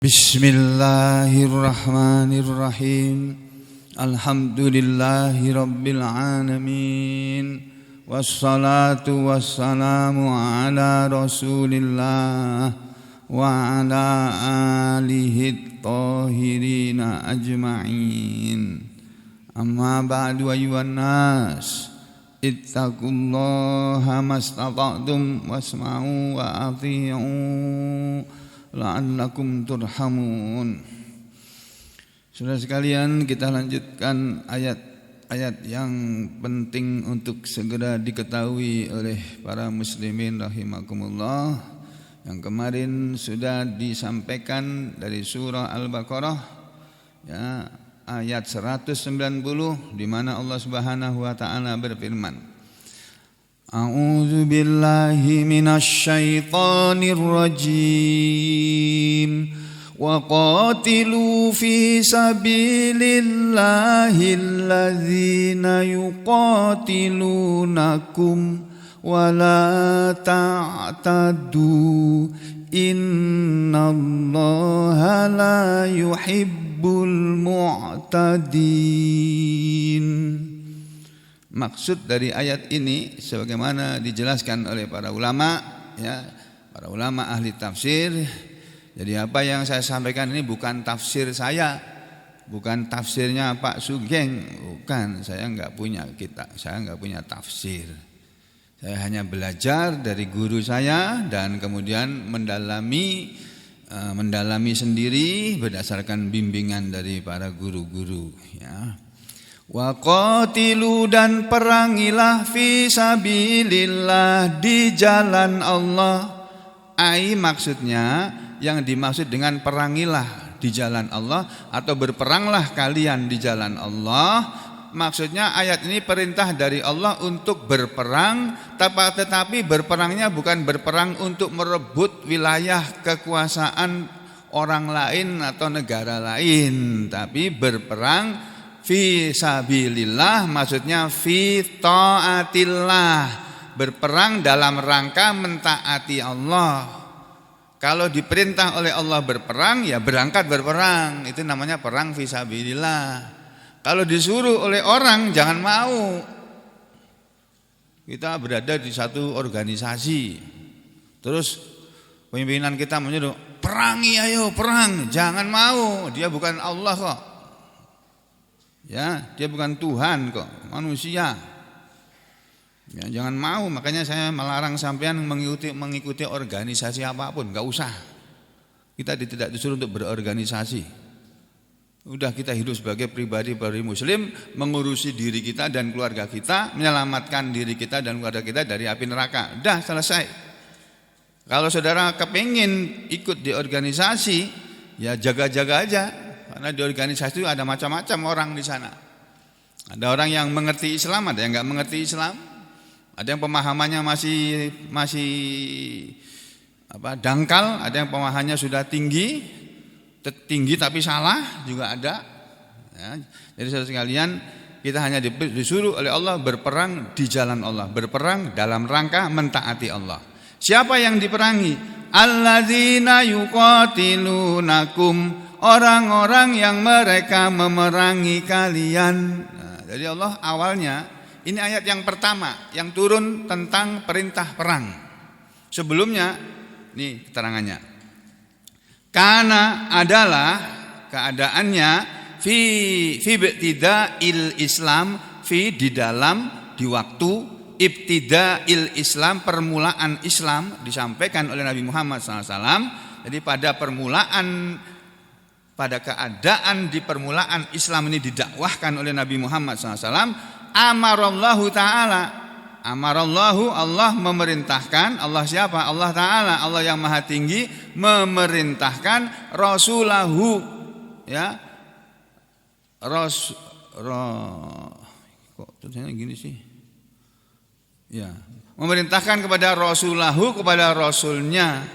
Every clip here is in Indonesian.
Bismillahirrahmanirrahim. Alhamdulillahi rabbil alamin. Wassalatu wassalamu ala rasulillah wa ala alihi tahirina ajma'in. Amma ba'du ayyuhan nas, ittaqullaha mastata'tum wasma'u wa athi'u la'allakum turhamun. Saudara sekalian, kita lanjutkan ayat-ayat yang penting untuk segera diketahui oleh para muslimin rahimakumullah, yang kemarin sudah disampaikan dari surah Al-Baqarah ya, ayat 190, di mana Allah Subhanahu wa taala berfirman, A'udzu billahi minasy syaithanir rajim. Wa qatilu fi sabilillahi alladzina yuqatilunakum wa la ta'tadu innallaha la yuhibbul mu'tadin. Maksud dari ayat ini sebagaimana dijelaskan oleh para ulama ya, para ulama ahli tafsir. Jadi apa yang saya sampaikan ini bukan tafsir saya, bukan tafsirnya Pak Sugeng, bukan. Saya enggak punya kitab, saya enggak punya tafsir. Saya hanya belajar dari guru saya dan kemudian mendalami sendiri berdasarkan bimbingan dari para guru-guru ya. Wa qatilu, dan perangilah fi sabilillah, di jalan Allah. Ai maksudnya, yang dimaksud dengan perangilah di jalan Allah atau berperanglah kalian di jalan Allah, maksudnya ayat ini perintah dari Allah untuk berperang, tetapi berperangnya bukan berperang untuk merebut wilayah kekuasaan orang lain atau negara lain, tapi berperang fi sabilillah, maksudnya fi taatillah, berperang dalam rangka mentaati Allah. Kalau diperintah oleh Allah berperang, ya berangkat berperang, itu namanya perang fi sabilillah. Kalau disuruh oleh orang, jangan mau. Kita berada di satu organisasi, terus pimpinan kita menyuruh perangi, ayo perang, jangan mau, dia bukan Allah kok. Ya, dia bukan Tuhan kok, manusia. Ya, jangan mau, makanya saya melarang sampean mengikuti organisasi apapun, enggak usah. Kita tidak disuruh untuk berorganisasi. Udah, kita hidup sebagai pribadi muslim, mengurusi diri kita dan keluarga kita, menyelamatkan diri kita dan keluarga kita dari api neraka. Udah, selesai. Kalau saudara kepingin ikut di organisasi, ya jaga-jaga aja. Karena di organisasi itu ada macam-macam orang di sana. Ada orang yang mengerti Islam, ada yang enggak mengerti Islam. Ada yang pemahamannya masih dangkal, ada yang pemahamannya sudah tinggi tapi salah juga ada. Ya, jadi saudara sekalian, kita hanya disuruh oleh Allah berperang di jalan Allah, berperang dalam rangka mentaati Allah. Siapa yang diperangi? Alladzina yuqatilunakum, orang-orang yang mereka memerangi kalian. Nah, jadi Allah awalnya, ini ayat yang pertama yang turun tentang perintah perang. Sebelumnya, ini keterangannya. Karena adalah keadaannya fi ibtida'il Islam, di dalam, di waktu ibtida'il Islam, permulaan Islam, disampaikan oleh Nabi Muhammad SAW. Jadi pada keadaan di permulaan Islam ini didakwahkan oleh Nabi Muhammad SAW, amarallahu ta'ala, Allah memerintahkan, Allah siapa? Allah Ta'ala, Allah yang maha tinggi, memerintahkan rasulahu ya, kok tulisannya gini sih ya, memerintahkan kepada rasulahu, kepada rasulnya.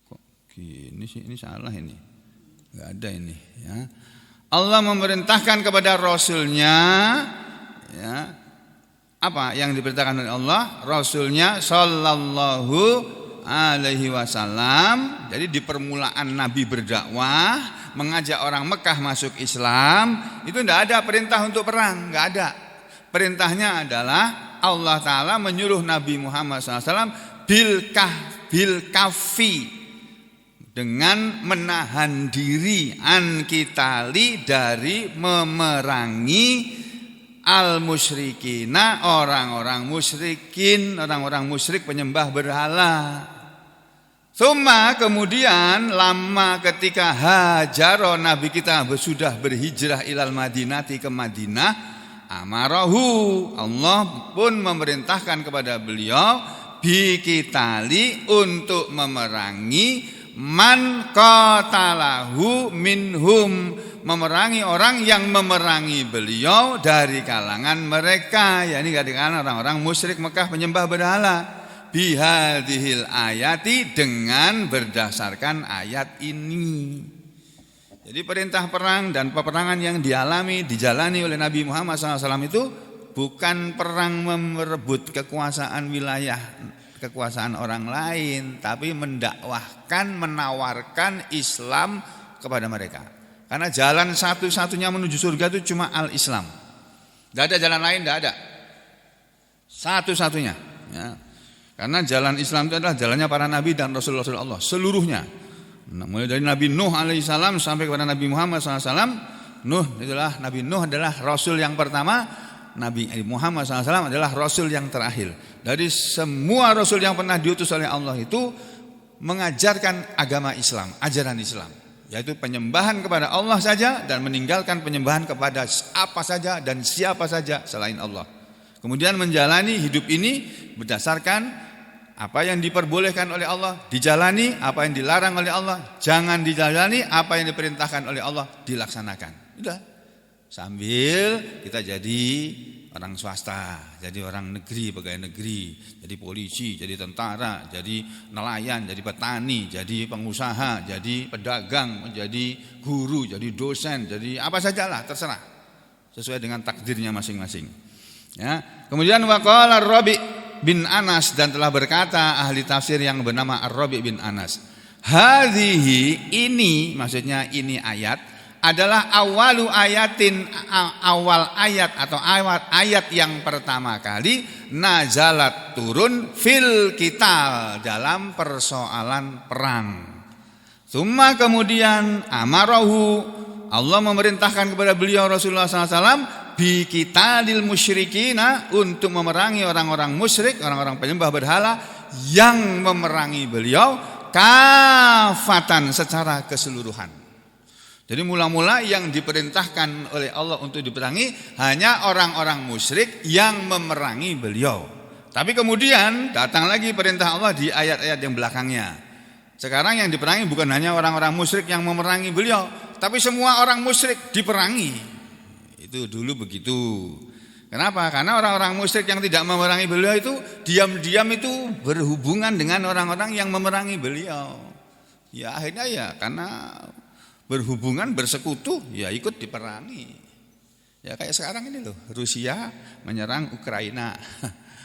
Kok gini sih, ini salah, ini enggak ada ini ya. Allah memerintahkan kepada rasulnya ya, apa yang diperintahkan oleh Allah? Rasulnya sallallahu alaihi wasallam. Jadi di permulaan Nabi berdakwah, mengajak orang Mekah masuk Islam, itu tidak ada perintah untuk perang, nggak ada. Perintahnya adalah Allah Ta'ala menyuruh Nabi Muhammad SAW bil kafi, dengan menahan diri an kitali, dari memerangi al musyrikina, orang-orang musyrikin, orang-orang musyrik penyembah berhala. Summa, kemudian lama ketika hajaro, Nabi kita sudah berhijrah ilal Madinati, ke Madinah, amarahu, Allah pun memerintahkan kepada beliau bikitali, untuk memerangi man qatalahu minhum, memerangi orang yang memerangi beliau dari kalangan mereka, yakni dari kalangan orang-orang musyrik Mekah penyembah berhala, bihadhil ayati, dengan berdasarkan ayat ini. Jadi perintah perang dan peperangan yang dijalani oleh Nabi Muhammad SAW itu bukan perang merebut kekuasaan wilayah, kekuasaan orang lain, tapi mendakwahkan, menawarkan Islam kepada mereka. Karena jalan satu-satunya menuju surga itu cuma al-Islam. Tidak ada jalan lain, tidak ada. Satu-satunya. Ya. Karena jalan Islam itu adalah jalannya para nabi dan Rasul-Rasul Allah seluruhnya. Mulai dari Nabi Nuh alaihissalam sampai kepada Nabi Muhammad SAW. Nabi Nuh adalah Rasul yang pertama. Nabi Muhammad SAW adalah Rasul yang terakhir. Dari semua Rasul yang pernah diutus oleh Allah itu mengajarkan agama Islam, ajaran Islam, yaitu penyembahan kepada Allah saja dan meninggalkan penyembahan kepada apa saja dan siapa saja selain Allah. Kemudian menjalani hidup ini berdasarkan apa yang diperbolehkan oleh Allah dijalani, apa yang dilarang oleh Allah jangan dijalani, apa yang diperintahkan oleh Allah dilaksanakan. Udah. Sambil kita jadi orang swasta, jadi orang negeri, pegawai negeri, jadi polisi, jadi tentara, jadi nelayan, jadi petani, jadi pengusaha, jadi pedagang, jadi guru, jadi dosen, jadi apa sajalah, terserah, sesuai dengan takdirnya masing-masing. Ya. Kemudian waqala Ar-Rabi bin Anas, dan telah berkata ahli tafsir yang bernama Ar-Rabi bin Anas, hadhihi, ini maksudnya ini ayat adalah awal ayat atau ayat yang pertama kali nazalat turun fil qital, dalam persoalan perang. Summa, kemudian amarahu, Allah memerintahkan kepada beliau Rasulullah SAW bi qitalil musyrikina, untuk memerangi orang-orang musyrik, orang-orang penyembah berhala yang memerangi beliau kafatan, secara keseluruhan. Jadi mula-mula yang diperintahkan oleh Allah untuk diperangi hanya orang-orang musyrik yang memerangi beliau. Tapi kemudian datang lagi perintah Allah di ayat-ayat yang belakangnya. Sekarang yang diperangi bukan hanya orang-orang musyrik yang memerangi beliau, tapi semua orang musyrik diperangi. Itu dulu begitu. Kenapa? Karena orang-orang musyrik yang tidak memerangi beliau itu diam-diam itu berhubungan dengan orang-orang yang memerangi beliau. Ya akhirnya ya karena berhubungan, bersekutu, ya ikut diperangi. Ya kayak sekarang ini loh, Rusia menyerang Ukraina.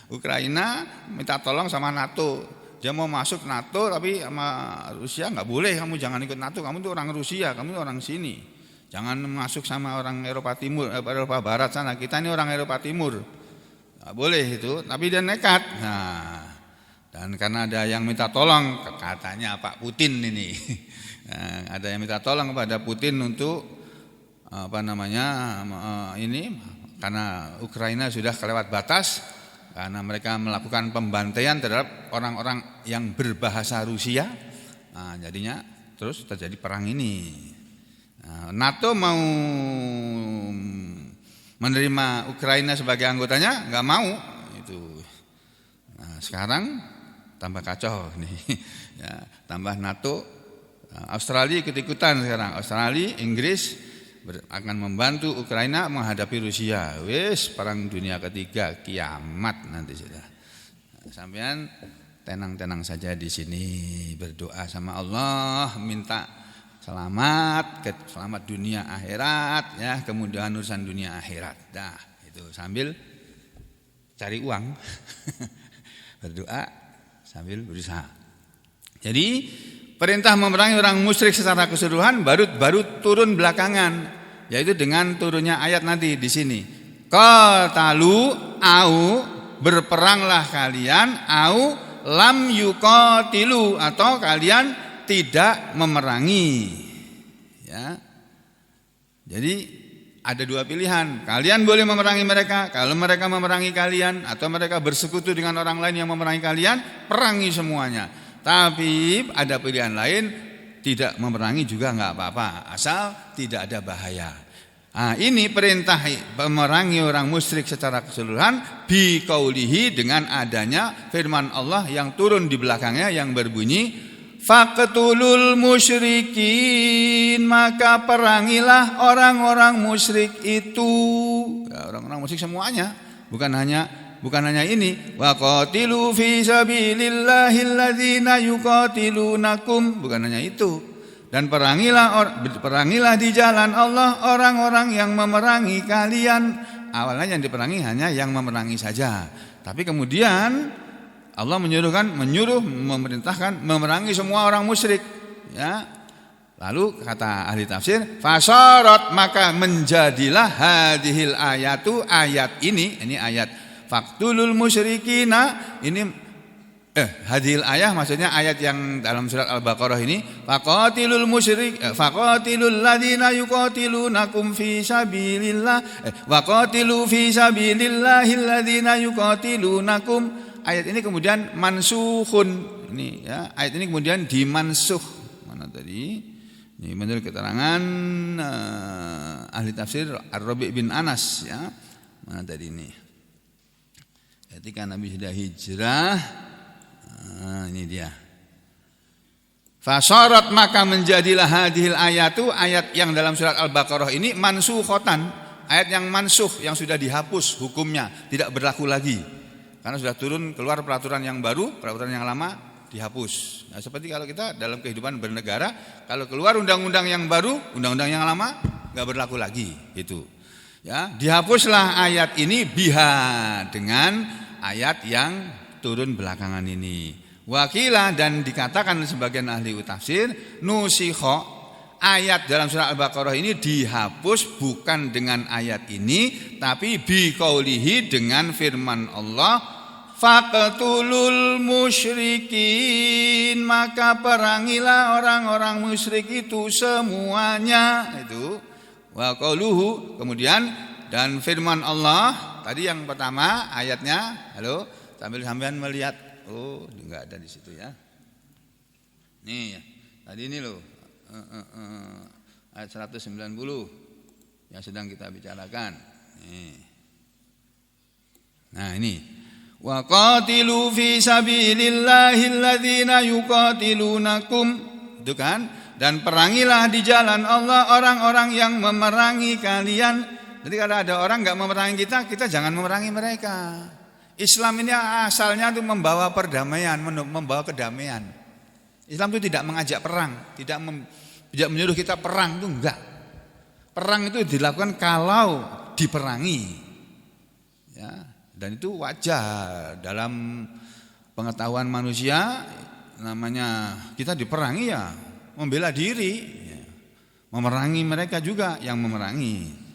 Ukraina minta tolong sama NATO. Dia mau masuk NATO, tapi sama Rusia nggak boleh, kamu jangan ikut NATO, kamu itu orang Rusia, kamu itu orang sini. Jangan masuk sama orang Eropa Timur, Eropa Barat sana. Kita ini orang Eropa Timur. Nggak boleh itu, tapi dia nekat. Nah, dan karena ada yang minta tolong, katanya Pak Putin ini. Nah, ada yang minta tolong kepada Putin untuk ini karena Ukraina sudah kelewat batas, karena mereka melakukan pembantaian terhadap orang-orang yang berbahasa Rusia. Nah, jadinya terus terjadi perang ini. Nah, NATO mau menerima Ukraina sebagai anggotanya, nggak mau itu. Nah, sekarang tambah kacau nih, ya, tambah NATO. Australia ikut-ikutan sekarang. Australia, Inggris akan membantu Ukraina menghadapi Rusia. Wes, perang dunia ketiga, kiamat nanti sudah. Sampean tenang-tenang saja di sini, berdoa sama Allah, minta selamat dunia akhirat, ya, kemudahan urusan dunia akhirat. Dah, itu sambil cari uang, berdoa sambil berusaha. Jadi perintah memerangi orang musyrik secara keseluruhan baru turun belakangan, yaitu dengan turunnya ayat nanti di sini. Qatalu au berperanglah kalian, au lam yuqatilu atau kalian tidak memerangi. Ya. Jadi ada dua pilihan. Kalian boleh memerangi mereka. Kalau mereka memerangi kalian atau mereka bersekutu dengan orang lain yang memerangi kalian, perangi semuanya. Tapi ada pilihan lain, tidak memerangi juga enggak apa-apa, asal tidak ada bahaya. Nah, ini perintah memerangi orang musyrik secara keseluruhan biqaulihi dengan adanya firman Allah yang turun di belakangnya yang berbunyi faqtulul musyrikin, maka perangilah orang-orang musyrik itu. Ya, orang-orang musyrik semuanya, bukan hanya ini. Waqatilu fi sabilillahil ladzina yuqatilunakum, bukan hanya itu. Dan perangilah di jalan Allah orang-orang yang memerangi kalian. Awalnya yang diperangi hanya yang memerangi saja. Tapi kemudian Allah memerintahkan memerangi semua orang musyrik. Ya. Lalu kata ahli tafsir, fasarat, maka menjadilah hadhil ayatu, ayat ini ayat faktulul musyrikina, ini hadil ayah maksudnya ayat yang dalam surat Al-Baqarah ini, faqatilul ladzina yuqatilunakum fi sabilillah waqatilu fi sabilillahil ladzina yuqatilunakum. Ayat ini kemudian mansukhun, ini ya, ayat ini kemudian dimansuh. Mana tadi? Ini menurut keterangan ahli tafsir Ar-Rabi' bin Anas, ya. Mana tadi ini? Ketika Nabi sudah hijrah, ini dia. Fasarat, maka menjadilah hadhil ayatu, ayat yang dalam surat Al-Baqarah ini mansukhotan, ayat yang mansuh, yang sudah dihapus hukumnya, tidak berlaku lagi. Karena sudah turun keluar peraturan yang baru, peraturan yang lama dihapus. Nah, seperti kalau kita dalam kehidupan bernegara, kalau keluar undang-undang yang baru, undang-undang yang lama enggak berlaku lagi, itu. Ya, dihapuslah ayat ini biha, dengan ayat yang turun belakangan ini. Wakilah, dan dikatakan sebagian ahli tafsir, nusikho, ayat dalam surah Al-Baqarah ini dihapus bukan dengan ayat ini, tapi biqaulihi, dengan firman Allah, faqtulul musyrikin, maka perangilah orang-orang musyrik itu semuanya. Itu wa qauluhu, kemudian dan firman Allah tadi yang pertama ayatnya, halo, sambil sampean melihat, oh enggak ada di situ ya. Nih ya, tadi ini loh ayat 190 yang sedang kita bicarakan. Nih. Nah ini, wa qatilu fi sabilillahil ladzina yuqatilunakum, itu kan, dan perangilah di jalan Allah orang-orang yang memerangi kalian. Jadi kalau ada orang enggak memerangi kita, kita jangan memerangi mereka. Islam ini asalnya itu membawa perdamaian, membawa kedamaian. Islam itu tidak mengajak perang, tidak menyuruh kita perang, itu enggak. Perang itu dilakukan kalau diperangi. Ya, dan itu wajar dalam pengetahuan manusia, namanya kita diperangi ya membela diri, ya. Memerangi mereka juga yang memerangi.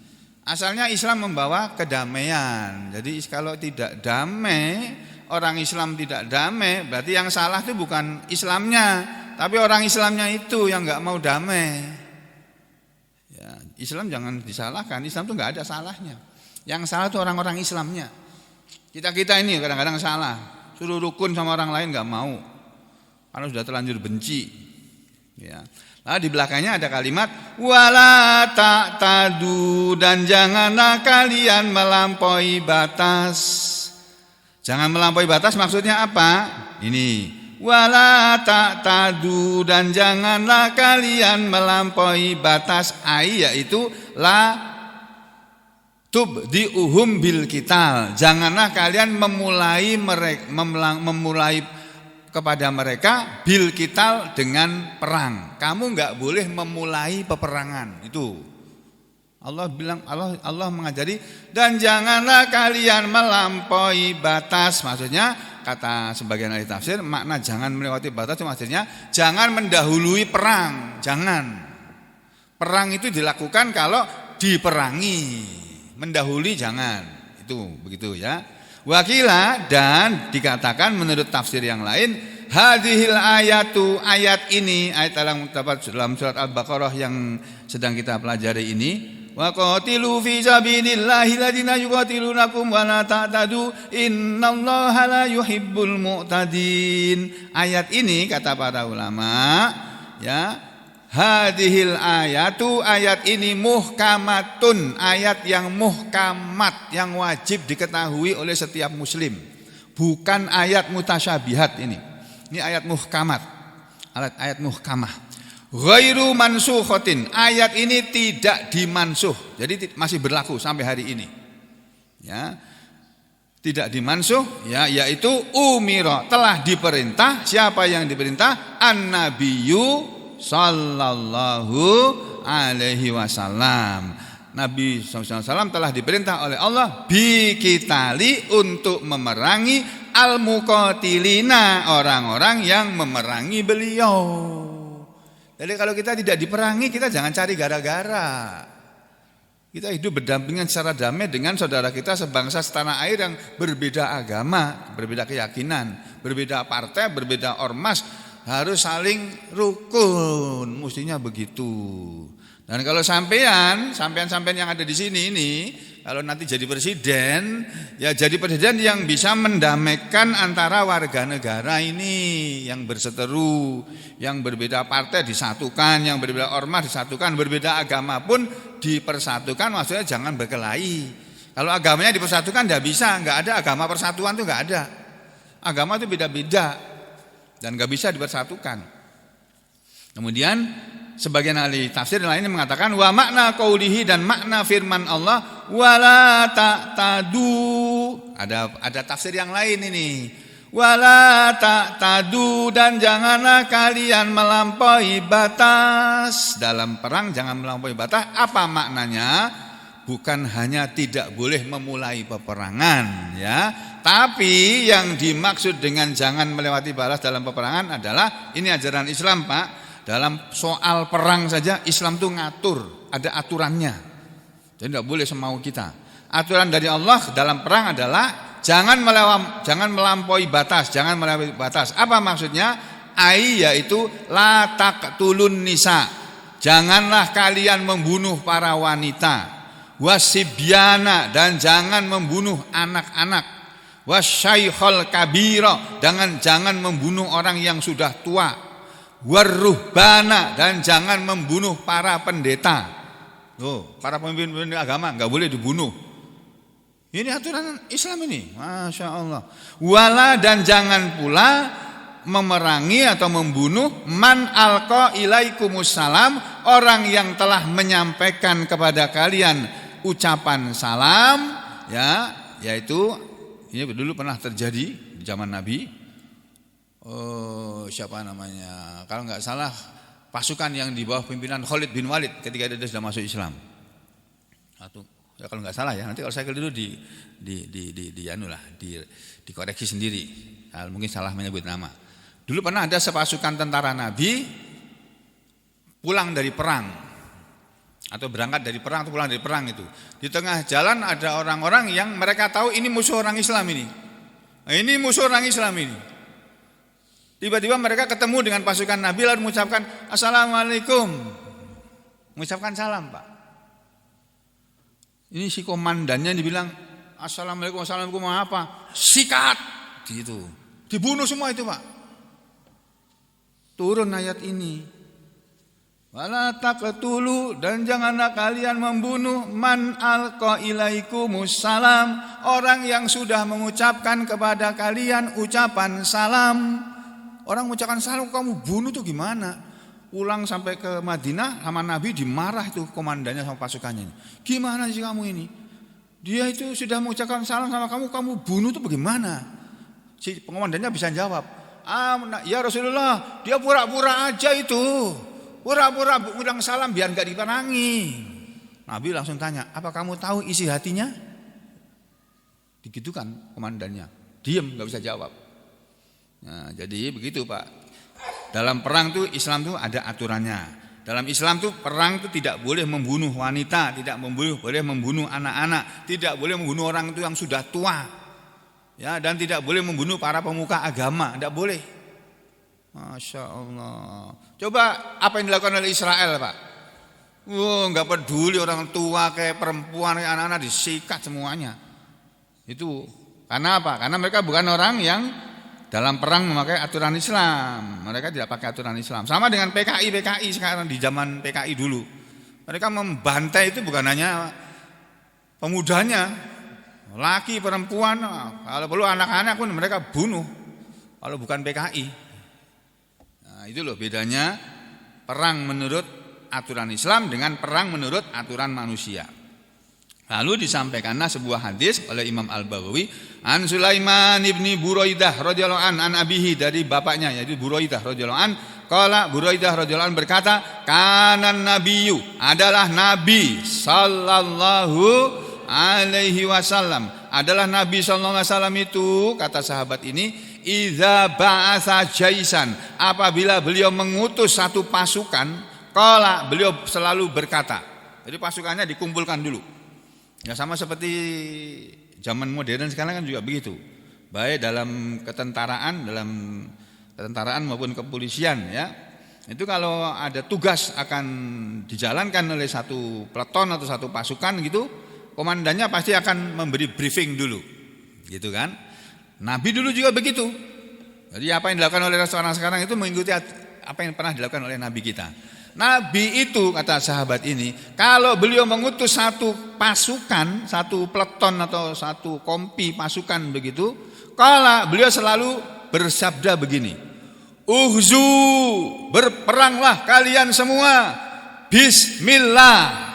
Asalnya Islam membawa kedamaian. Jadi kalau tidak damai, orang Islam tidak damai, berarti yang salah itu bukan Islamnya, tapi orang Islamnya itu yang enggak mau damai. Ya, Islam jangan disalahkan. Islam itu enggak ada salahnya. Yang salah itu orang-orang Islamnya. Kita ini kadang-kadang salah. Suruh rukun sama orang lain enggak mau. Karena sudah terlanjur benci. Ya. Nah, di belakangnya ada kalimat wala ta'tadu, dan janganlah kalian melampaui batas. Jangan melampaui batas maksudnya apa? Ini, wala ta'tadu, dan janganlah kalian melampaui batas, yaitu la tubdiuhum bil qital. Janganlah kalian memulai kepada mereka bil qital, dengan perang. Kamu enggak boleh memulai peperangan. Itu Allah mengajari dan janganlah kalian melampaui batas. Maksudnya kata sebagian ahli tafsir makna jangan melewati batas itu maksudnya jangan mendahului perang. Jangan. Perang itu dilakukan kalau diperangi. Mendahului jangan. Itu begitu ya. Wakila dan dikatakan menurut tafsir yang lain hadhil ayatu ayat ini ayat dalam surat Al-Baqarah yang sedang kita pelajari ini wa qatilu fi sabilillahi alladziina yuqatilunakum wa la ta'tadu innallaha la yuhibbul mu'tadin. Ayat ini kata para ulama ya hadhil ayatu ayat ini muhkamatun ayat yang muhkamat yang wajib diketahui oleh setiap muslim, bukan ayat mutasyabihat ini ayat muhkamat, ayat muhkamah. Ghairu mansukhatin, ayat ini tidak dimansuh, jadi masih berlaku sampai hari ini. Ya, tidak dimansuh, ya, yaitu umira telah diperintah. Siapa yang diperintah? An-Nabiyyu sallallahu alaihi wasallam. Nabi SAW telah diperintah oleh Allah bikitali untuk memerangi al-muqatilina orang-orang yang memerangi beliau. Jadi kalau kita tidak diperangi kita jangan cari gara-gara. Kita hidup berdampingan secara damai dengan saudara kita sebangsa setanah air yang berbeda agama, berbeda keyakinan, berbeda partai, berbeda ormas, harus saling rukun, mestinya begitu. Dan kalau sampean yang ada di sini ini, kalau nanti jadi presiden, ya jadi presiden yang bisa mendamaikan antara warga negara ini yang berseteru, yang berbeda partai disatukan, yang berbeda ormas disatukan, berbeda agama pun dipersatukan, maksudnya jangan berkelahi. Kalau agamanya dipersatukan tidak bisa, nggak ada agama persatuan itu nggak ada. Agama itu beda-beda dan nggak bisa dipersatukan. Kemudian sebagian ahli tafsir lainnya mengatakan wa makna qaulihi dan makna firman Allah wala ta'tadu. Ada tafsir yang lain ini. Wala ta'tadu dan janganlah kalian melampaui batas. Dalam perang jangan melampaui batas. Apa maknanya? Bukan hanya tidak boleh memulai peperangan ya, tapi yang dimaksud dengan jangan melewati batas dalam peperangan adalah ini ajaran Islam, Pak. Dalam soal perang saja Islam itu ngatur, ada aturannya. Jadi tidak boleh semau kita. Aturan dari Allah dalam perang adalah jangan melampaui batas, jangan melampaui batas. Apa maksudnya? Yaitu la taqtulun nisa. Janganlah kalian membunuh para wanita. Wasibyana dan jangan membunuh anak-anak. Wasyaikhul kabira jangan membunuh orang yang sudah tua. Warruhbana dan jangan membunuh para pendeta. Para pemimpin agama enggak boleh dibunuh. Ini aturan Islam ini, Masya Allah. Wala dan jangan pula memerangi atau membunuh man alqa ilaikumussalam, orang yang telah menyampaikan kepada kalian ucapan salam, ya, yaitu ini dulu pernah terjadi di zaman Nabi. Siapa namanya? Kalau nggak salah pasukan yang di bawah pimpinan Khalid bin Walid ketika dia sudah masuk Islam. Ya, kalau nggak salah ya, nanti kalau saya dulu dikoreksi sendiri. Kalau mungkin salah menyebut nama. Dulu pernah ada sepasukan tentara Nabi pulang dari perang atau berangkat dari perang atau pulang dari perang itu. Di tengah jalan ada orang-orang yang mereka tahu ini musuh orang Islam ini. Ini musuh orang Islam ini. Tiba-tiba mereka ketemu dengan pasukan Nabi lalu mengucapkan Assalamualaikum. Mengucapkan salam, Pak. Ini si komandannya dibilang Assalamualaikum, Assalamualaikum apa? Sikat. Gitu. Dibunuh semua itu, Pak. Turun ayat ini. Wala taqtulu dan janganlah kalian membunuh man alqa ilaikumussalam, orang yang sudah mengucapkan kepada kalian ucapan salam. Orang mengucapkan salam kamu bunuh tuh gimana? Pulang sampai ke Madinah sama Nabi dimarah itu komandannya sama pasukannya. Gimana sih kamu ini? Dia itu sudah mengucapkan salam sama kamu bunuh tuh bagaimana? Si komandannya bisa jawab, ya Rasulullah, dia pura-pura aja itu. Pura-pura bilang salam biar enggak diperangi. Nabi langsung tanya, apa kamu tahu isi hatinya? Digitukan komandannya, diam nggak bisa jawab. Nah, jadi begitu Pak. Dalam perang tuh Islam tuh ada aturannya. Dalam Islam tuh perang tuh tidak boleh membunuh wanita, tidak boleh membunuh anak-anak, tidak boleh membunuh orang itu yang sudah tua. Ya, dan tidak boleh membunuh para pemuka agama, tidak boleh. Masya Allah. Coba apa yang dilakukan oleh Israel Pak? Nggak peduli orang tua kayak perempuan kayak anak-anak disikat semuanya. Itu karena apa? Karena mereka bukan orang yang dalam perang memakai aturan Islam. Mereka tidak pakai aturan Islam. Sama dengan PKI sekarang di zaman PKI dulu. Mereka membantai itu bukan hanya pemudanya, laki, perempuan, kalau perlu anak-anak pun mereka bunuh. Kalau bukan PKI. Nah, itu loh bedanya perang menurut aturan Islam dengan perang menurut aturan manusia. Lalu disampaikanlah sebuah hadis oleh Imam Al-Baghawi, an Sulaiman ibni Buraidah radhiyallahu an abihi, dari bapaknya yaitu Buraidah radhiyallahu an, qala Buraidah radhiyallahu an berkata, kanan nabiyyu, adalah nabi sallallahu alaihi wasallam, adalah nabi sallallahu alaihi wasallam itu, kata sahabat ini, idza ba'atsa jaisan, apabila beliau mengutus satu pasukan, qala, beliau selalu berkata. Jadi pasukannya dikumpulkan dulu. Ya sama seperti zaman modern sekarang kan juga begitu. Baik dalam ketentaraan maupun kepolisian ya. Itu kalau ada tugas akan dijalankan oleh satu peleton atau satu pasukan gitu, komandannya pasti akan memberi briefing dulu. Gitu kan? Nabi dulu juga begitu. Jadi apa yang dilakukan oleh orang sekarang itu mengikuti apa yang pernah dilakukan oleh Nabi kita. Nabi itu, kata sahabat ini, kalau beliau mengutus satu pasukan, satu peleton atau satu kompi pasukan begitu, kala beliau selalu bersabda begini, uhzu, berperanglah kalian semua, bismillah,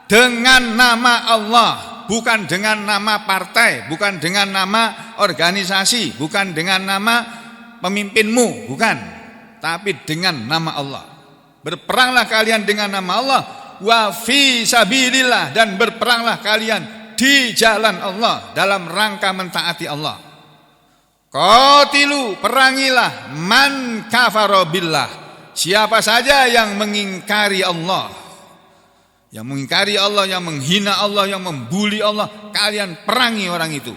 dengan nama Allah, bukan dengan nama partai, bukan dengan nama organisasi, bukan dengan nama pemimpinmu, bukan, tapi dengan nama Allah. Berperanglah kalian dengan nama Allah, wa fi sabilillah, dan berperanglah kalian di jalan Allah dalam rangka mentaati Allah. Qatilu, perangilah, man kafara billah, siapa saja yang mengingkari Allah, yang mengingkari Allah, yang menghina Allah, yang membuli Allah, kalian perangi orang itu.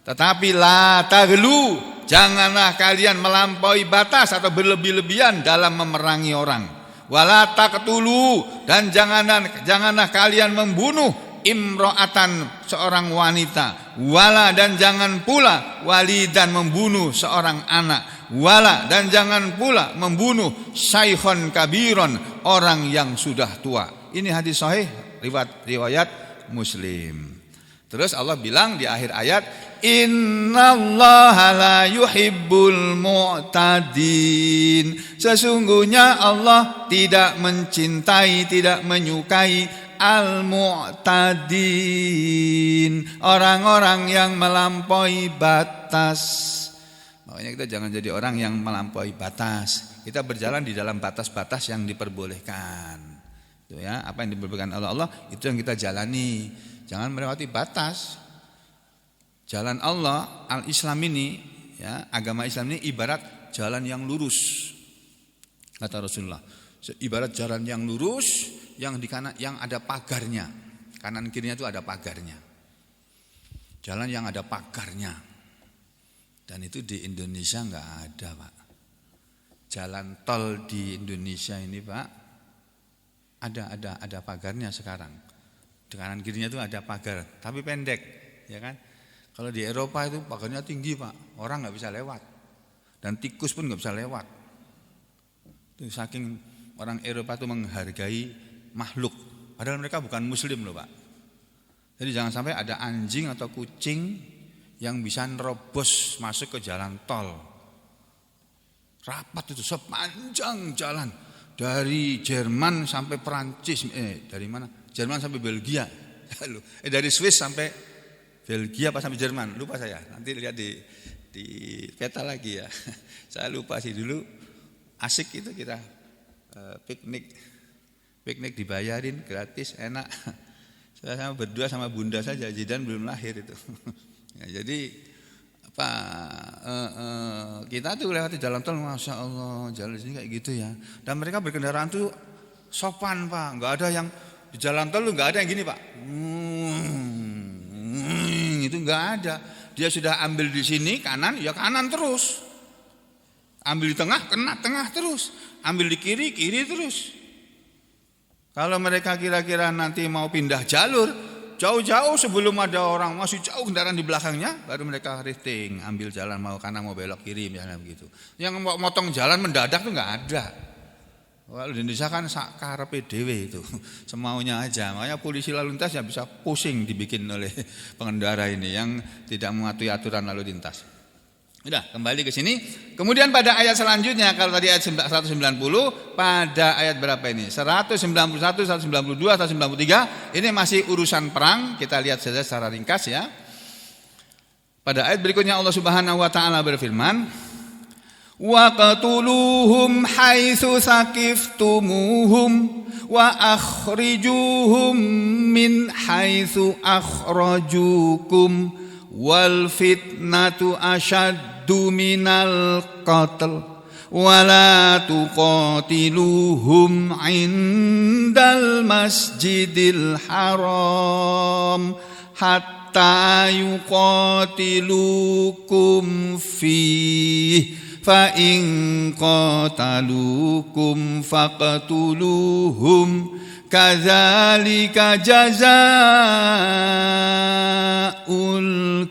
Tetapi la taghlu, janganlah kalian melampaui batas atau berlebih-lebihan dalam memerangi orang. Wala taqtulu, dan janganlah kalian membunuh imro'atan, seorang wanita. Wala, dan jangan pula walidan, membunuh seorang anak. Wala, dan jangan pula membunuh syaikhon kabiron, orang yang sudah tua. Ini hadis sahih riwayat Muslim. Terus Allah bilang di akhir ayat, innallaha la yuhibbul mu'tadin, sesungguhnya Allah tidak mencintai, tidak menyukai al-mu'tadin, orang-orang yang melampaui batas. Makanya kita jangan jadi orang yang melampaui batas. Kita berjalan di dalam batas-batas yang diperbolehkan. Itu ya, apa yang diperbolehkan oleh Allah itu yang kita jalani. Jangan melewati batas. Jalan Allah, al-Islam ini, ya, agama Islam ini ibarat jalan yang lurus. Kata Rasulullah, ibarat jalan yang lurus yang di kanan, yang ada pagarnya. Kanan kirinya itu ada pagarnya. Jalan yang ada pagarnya. Dan itu di Indonesia enggak ada, Pak. Jalan tol di Indonesia ini, Pak, ada pagarnya sekarang. Di kanan kirinya itu ada pagar, tapi pendek, ya kan? Kalau di Eropa itu pagarnya tinggi, Pak, orang nggak bisa lewat, dan tikus pun nggak bisa lewat. Itu saking orang Eropa itu menghargai makhluk, padahal mereka bukan Muslim loh, Pak. Jadi jangan sampai ada anjing atau kucing yang bisa nerobos masuk ke jalan tol. Rapat itu sepanjang jalan dari Jerman sampai Perancis, dari mana? Jerman sampai Belgia, dari Swiss sampai Belgia apa sampai Jerman, lupa saya. Nanti lihat di peta lagi ya. Saya lupa sih dulu. Asik itu kita piknik Piknik dibayarin, gratis, enak. Saya berdua sama bunda saja, Zidan belum lahir itu. Ya, jadi kita tuh lewati jalan tol, masya Allah, jalan sini kayak gitu ya. Dan mereka berkendaraan tuh sopan Pak, nggak ada yang di jalan tol tuh nggak ada yang gini Pak. Itu nggak ada. Dia sudah ambil di sini kanan, ya kanan terus. Ambil di tengah, kena tengah terus. Ambil di kiri, kiri terus. Kalau mereka kira-kira nanti mau pindah jalur, jauh-jauh sebelum ada orang, masih jauh kendaraan di belakangnya, baru mereka rifting, ambil jalan mau kanan mau belok kiri misalnya begitu. Yang mau motong jalan mendadak tuh nggak ada. Kalau di Indonesia kan sakarepe dhewe itu, semaunya aja. Makanya polisi lalu lintas ya bisa pusing dibikin oleh pengendara ini yang tidak mematuhi aturan lalu lintas. Udah, kembali ke sini. Kemudian pada ayat selanjutnya, kalau tadi ayat 190, pada ayat berapa ini? 191, 192, 193. Ini masih urusan perang. Kita lihat saja secara ringkas ya. Pada ayat berikutnya Allah Subhanahu wa taala berfirman, "Waqtuluhum haitsu saqiftumuhum wa akhrijuhum min haitsu akhrajukum wal fitnatu asyaddu minal qatl wa la tuqatiluhum indal masjidil haram hatta yuqatilukum fihi fa in qataluukum faqtuluhum kadzalika jazaa'ul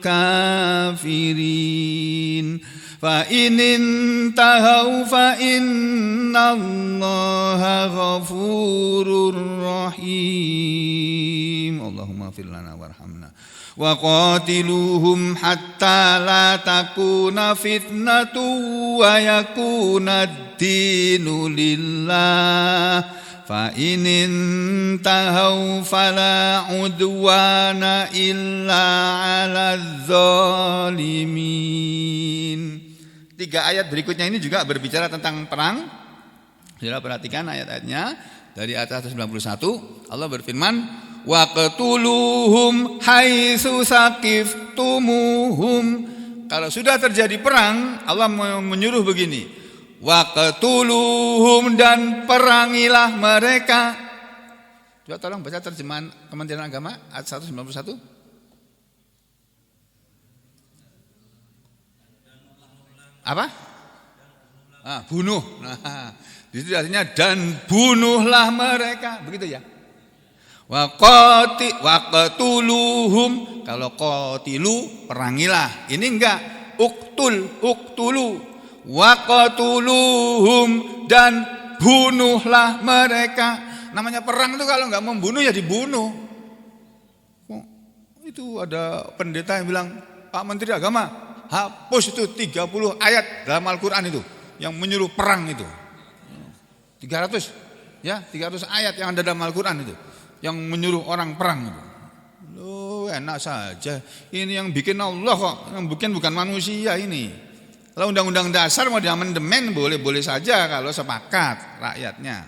kafirin fa in intahau fa innallaha ghafurur rahim. Allahumma fir lana warhamna wa qatiluhum hatta la takuna fitnatu wa yakuna ad-dinu lillah fa in intahau fala udwana illa 'alal zalimin. Tiga ayat berikutnya ini juga berbicara tentang perang. Saudara perhatikan ayat-ayatnya dari ayat 191. Allah berfirman, waqtuluhum haitsu saqiftumuhum. Kalau sudah terjadi perang, Allah menyuruh begini, waqtuluhum, dan perangilah mereka. Coba tolong baca terjemahan Kementerian Agama ayat 191. Apa? Bunuh. Nah, itu artinya dan bunuhlah mereka, begitu ya. Waqtuluhum, kalau qatilu perangilah. Ini enggak uktulu. Waqtuluhum, dan bunuhlah mereka. Namanya perang itu kalau enggak membunuh ya dibunuh. Itu ada pendeta yang bilang, Pak Menteri Agama, hapus itu 30 ayat dalam Al-Quran itu yang menyuruh perang itu. 300 ayat yang ada dalam Al-Quran itu yang menyuruh orang perang itu. Loh, enak saja. Ini yang bikin Allah kok, yang bikin bukan manusia ini. Kalau undang-undang dasar mau diamandemen boleh-boleh saja kalau sepakat rakyatnya.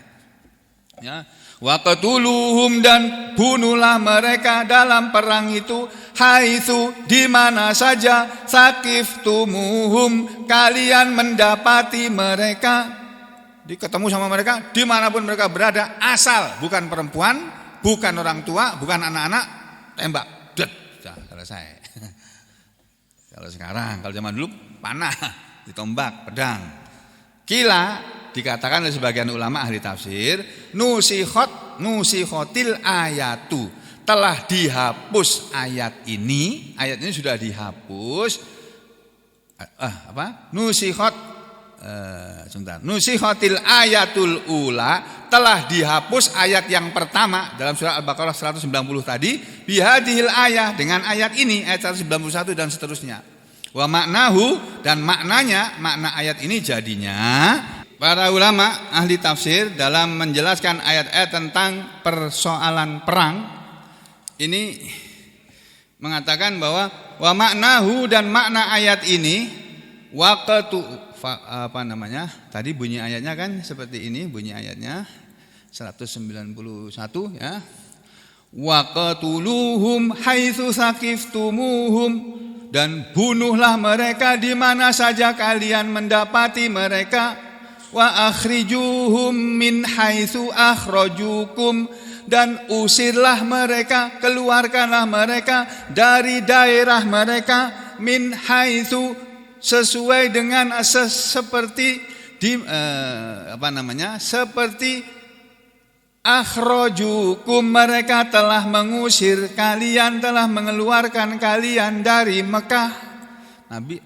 Ya. Waqtuluhum, dan bunuhlah mereka dalam perang itu, haitsu, di mana saja, saqiftumuhum, kalian mendapati mereka, ketemu sama mereka dimanapun mereka berada, asal bukan perempuan, bukan orang tua, bukan anak-anak, tembak, sudah selesai. Kalau sekarang, kalau zaman dulu panah, ditombak, pedang. Kila dikatakan oleh sebagian ulama ahli tafsir, nusikhotil ayatu, telah dihapus ayat ini sudah dihapus. Nusikhotil ayatul ula, telah dihapus ayat yang pertama dalam surah Al-Baqarah 190 tadi, bihadihil ayah, dengan ayat ini, ayat 191 dan seterusnya. Wa maknahu, dan maknanya, makna ayat ini jadinya, para ulama ahli tafsir dalam menjelaskan ayat-ayat tentang persoalan perang ini mengatakan bahwa wa maknahu, dan makna ayat ini, tadi bunyi ayatnya kan seperti ini bunyi ayatnya, 191 ya. Waqatuluhum haitsu saqiftumuhum, dan bunuhlah mereka di mana saja kalian mendapati mereka. Wa akhrijuhum min haitsu akhrajukum, dan usirlah mereka, keluarkanlah mereka dari daerah mereka, min haitsu, sesuai dengan seperti seperti akhrajukum, mereka telah mengusir kalian, telah mengeluarkan kalian dari Mekah.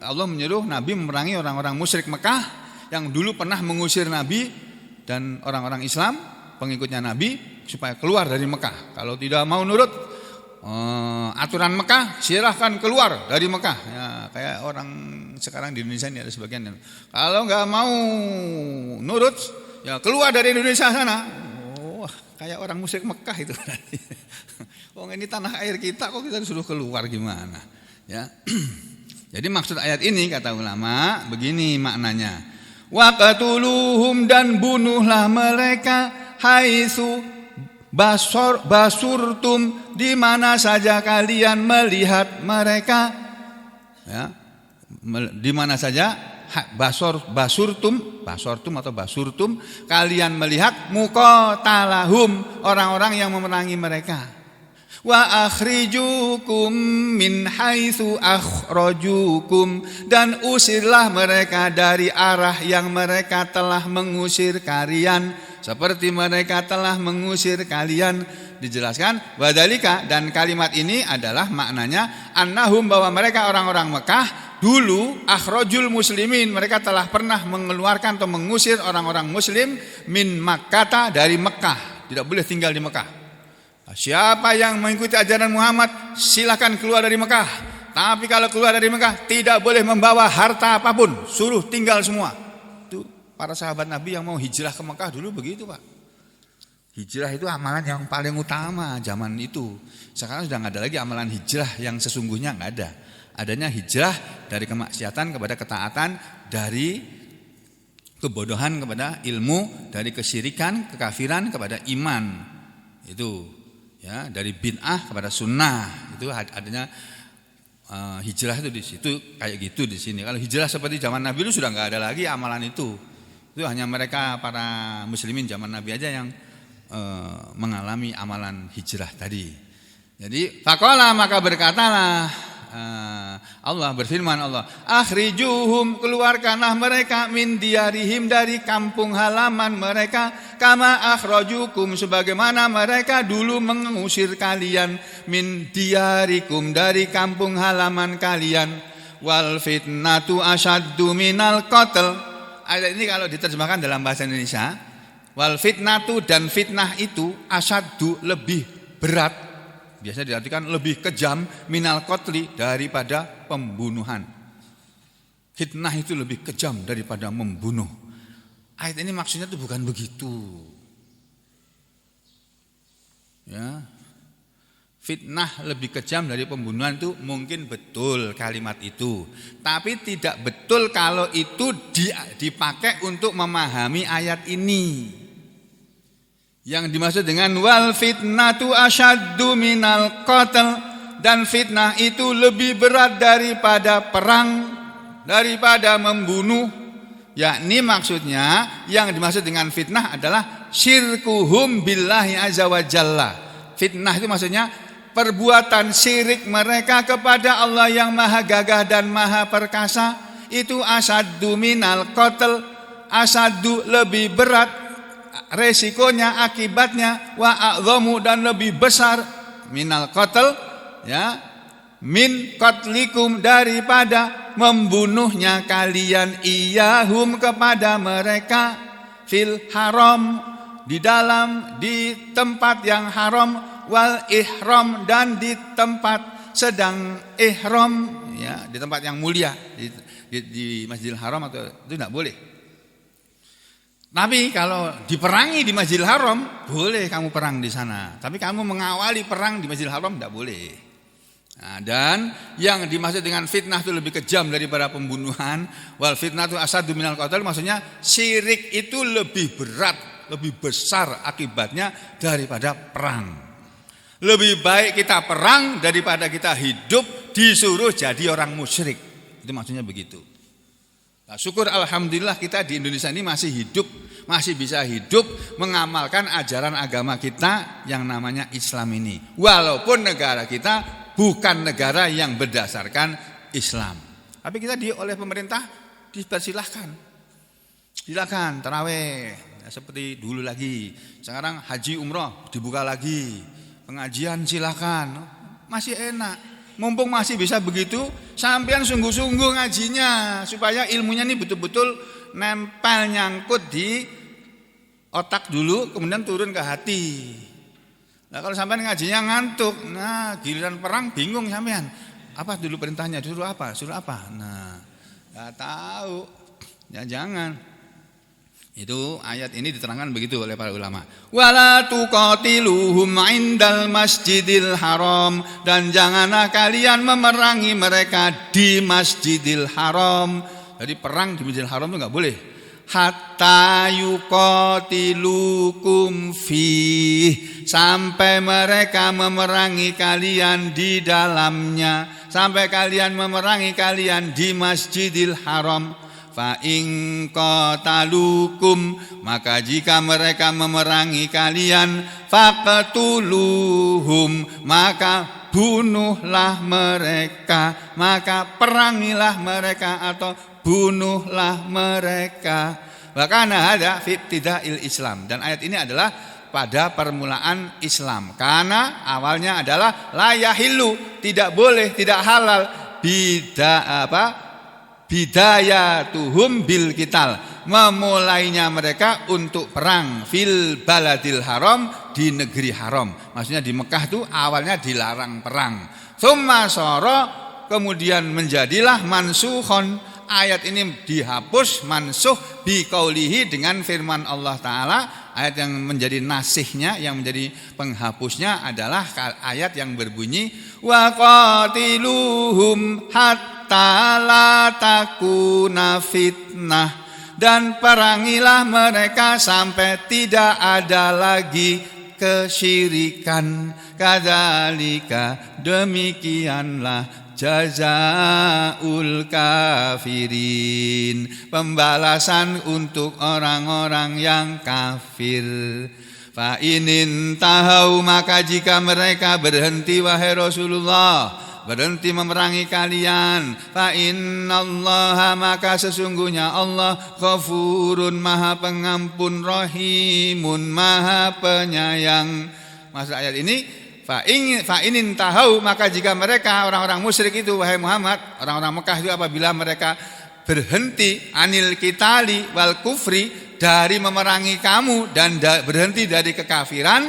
Allah menyuruh Nabi memerangi orang-orang musyrik Mekah yang dulu pernah mengusir Nabi dan orang-orang Islam pengikutnya Nabi supaya keluar dari Mekah. Kalau tidak mau nurut aturan Mekah, silahkan keluar dari Mekah. Ya, kayak orang sekarang di Indonesia ini ada sebagian yang kalau nggak mau nurut, ya keluar dari Indonesia sana. Kayak orang musyrik Mekah itu. Oh, ini tanah air kita, kok kita disuruh keluar gimana? Ya. Jadi maksud ayat ini kata ulama begini maknanya. Waqatuluhum, dan bunuhlah mereka, haitsu basurtum, di mana saja kalian melihat mereka. Ya. Di mana saja basurtum atau basurtum, kalian melihat muqatalahum, orang-orang yang memerangi mereka. Wa akhrijukum min haitsu akhrajukum, dan usirlah mereka dari arah yang mereka telah mengusir kalian, seperti mereka telah mengusir kalian. Dijelaskan wadalika, dan kalimat ini adalah maknanya annahum, bahwa mereka orang-orang Mekah dulu akhrajul muslimin, mereka telah pernah mengeluarkan atau mengusir orang-orang muslim min Makkah, dari Mekah, tidak boleh tinggal di Mekah. Siapa yang mengikuti ajaran Muhammad silakan keluar dari Mekah, tapi kalau keluar dari Mekah tidak boleh membawa harta apapun, suruh tinggal semua. Itu para sahabat Nabi yang mau hijrah ke Mekah dulu begitu, Pak. Hijrah itu amalan yang paling utama zaman itu. Sekarang sudah nggak ada lagi amalan hijrah yang sesungguhnya, nggak ada. Adanya hijrah dari kemaksiatan kepada ketaatan, dari kebodohan kepada ilmu, dari kesyirikan, kekafiran kepada iman. Itu ya, dari bid'ah kepada sunnah. Itu adanya hijrah itu di situ, kayak gitu di sini. Kalau hijrah seperti zaman Nabi itu sudah nggak ada lagi amalan itu. Itu hanya mereka para muslimin zaman Nabi aja yang mengalami amalan hijrah tadi. Jadi faqala, maka berkatalah Allah, berfirman Allah, akhrijuhum, keluarkanlah mereka, min diarihim, dari kampung halaman mereka, kama akhrajukum, sebagaimana mereka dulu mengusir kalian, min diarikum, dari kampung halaman kalian. Wal fitnatu asyaddu minal qatl. Ayat ini kalau diterjemahkan dalam bahasa Indonesia, wal fitnatu, dan fitnah itu, asyaddu, lebih berat, biasa diartikan lebih kejam, minal qatli, daripada pembunuhan. Fitnah itu lebih kejam daripada membunuh. Ayat ini maksudnya itu bukan begitu. Ya. Fitnah lebih kejam dari pembunuhan itu mungkin betul kalimat itu, tapi tidak betul kalau itu dipakai untuk memahami ayat ini. Yang dimaksud dengan wal fitnatu asyaddu minal qatl, dan fitnah itu lebih berat daripada perang, daripada membunuh. Yakni maksudnya yang dimaksud dengan fitnah adalah syirkuhum billahi azza wa jalla. Fitnah itu maksudnya perbuatan syirik mereka kepada Allah yang maha gagah dan maha perkasa. Itu asyaddu minal qatl, asyaddu, lebih berat resikonya, akibatnya, wa a'dhamu, dan lebih besar, minal qatl, ya, min qatlikum, daripada membunuhnya kalian, iyahum, kepada mereka, fil haram, di tempat yang haram, wal ihram, dan di tempat sedang ihram, ya, di tempat yang mulia, di Masjidil Haram, atau itu tidak boleh. Tapi kalau diperangi di Masjidil Haram, boleh kamu perang di sana. Tapi kamu mengawali perang di Masjidil Haram tidak boleh. Nah, dan yang dimaksud dengan fitnah itu lebih kejam daripada pembunuhan. Wal fitnah itu asyaddu minal qatl, maksudnya syirik itu lebih berat lebih besar akibatnya daripada perang. Lebih baik kita perang daripada kita hidup disuruh jadi orang musyrik. Itu maksudnya begitu. Nah, syukur alhamdulillah kita di Indonesia ini masih hidup, masih bisa hidup mengamalkan ajaran agama kita yang namanya Islam ini. Walaupun negara kita bukan negara yang berdasarkan Islam. Tapi kita oleh pemerintah dipersilahkan. Silakan tarawih seperti dulu lagi. Sekarang haji umroh dibuka lagi. Pengajian silakan, masih enak. Mumpung masih bisa begitu, sampean sungguh-sungguh ngajinya supaya ilmunya ini betul-betul nempel nyangkut di otak dulu, kemudian turun ke hati. Nah kalau sampean ngajinya ngantuk, nah giliran perang bingung sampean. Apa dulu perintahnya? Suruh apa? Nah, nggak tahu. Ya jangan. Itu ayat ini diterangkan begitu oleh para ulama. Wala tuqatiluhum indal masjidil haram, dan janganlah kalian memerangi mereka di Masjidil Haram. Jadi perang di Masjidil Haram itu enggak boleh. Hatta yuqatilukum fih, sampai mereka memerangi kalian di dalamnya, sampai kalian memerangi kalian di Masjidil Haram. Fa in qatalukum, maka jika mereka memerangi kalian, faqtuluhum, maka bunuhlah mereka, maka perangilah mereka atau bunuhlah mereka. Bahkan ada fi ibtidail Islam, dan ayat ini adalah pada permulaan Islam. Karena awalnya adalah la yahillu, tidak boleh, tidak halal, bidayatuhum bil qital, memulainya mereka untuk perang fil baladil haram, di negeri haram. Maksudnya di Mekah itu awalnya dilarang perang. Tsumma sara, kemudian menjadilah mansukhon, ayat ini dihapus, mansuh biqaulihi, dengan firman Allah Ta'ala. Ayat yang menjadi nasihnya, yang menjadi penghapusnya adalah ayat yang berbunyi wa qatiluhum hatta la takuna fitnah, dan perangilah mereka sampai tidak ada lagi kesyirikan. Kadzalika, demikianlah jazaul kafirin, pembalasan untuk orang-orang yang kafir. Fa inin tahau, maka jika mereka berhenti wahai Rasulullah, berhenti memerangi kalian, fa innallaha, maka sesungguhnya Allah ghafurun, maha pengampun, rahimun, maha penyayang. Maksud ayat ini, fa inin tahau, maka jika mereka orang-orang musyrik itu wahai Muhammad, orang-orang Mekah itu apabila mereka berhenti anil qitali wal kufri, dari memerangi kamu dan berhenti dari kekafiran,